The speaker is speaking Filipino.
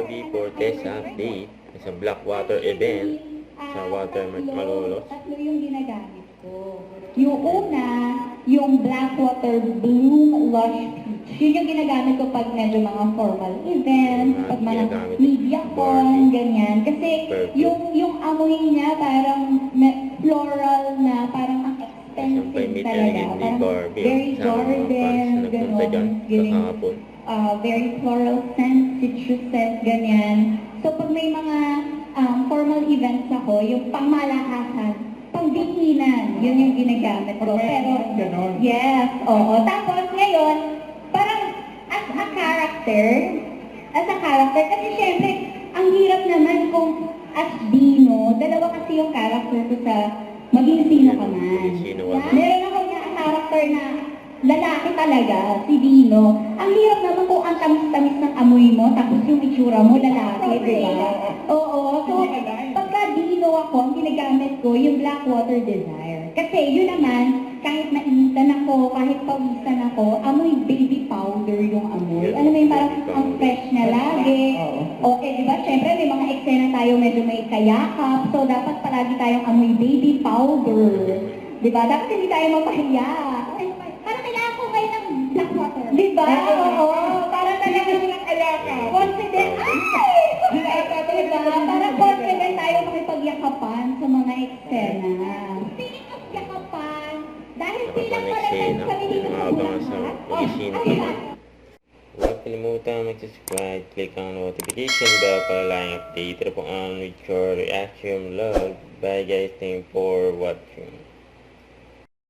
TV for test update sa Blackwater event sa Water Malolos. Tatlo yung ginagamit ko. Yung una, yung Blackwater Bloom Lush Peach. Yun yung ginagamit ko pag medyo mga formal events, pag mga media con, ganyan. Kasi yung amoy niya parang floral na parang ang expensive talaga. Parang very garden, gano'n. Very floral scent, citrus scent, ganyan. So pag may mga formal events ako, yung pangmalakasan, pangdiinan, yun yung ginagamit ko. Pero, yes, oo. Tapos ngayon, parang as a character, kasi syempre, ang hirap naman kung as Dino, dalawa kasi yung character ko sa maging sino ka man. Meron ako na character na lalaki talaga, si Dino. Ang hirap naman kung ang tamis-tamis ng amoy mo, tapos yung itsura mo lalaki, di ba? Oo. So, pagka Dino ako, ang ginagamit ko yung Blackwater Desire. Kasi yun naman, kahit mainitan ako, kahit pawisan ako, amoy baby powder yung amoy. Alam mo yung parang ang fresh na lagi. O, di ba? Syempre, may mga eksena tayo medyo may kayakap. So, dapat palagi tayong amoy baby powder. Di ba? Dapat hindi tayo mapahiya. Parang kailangan ko kayo ng Blackwater. Di ba? Oo. Parang talaga ng alaka. Confident. Ay! Diba? Parang confident tayo makipagyakapan sa mga eksena. Speaking of yakapan, dahil bilang malagay kami dito sa lahat, Huwag kalimutan mag-subscribe, click ang notification bell para lang update na po ang with your reaction vlog. Bye guys, thank you for watching.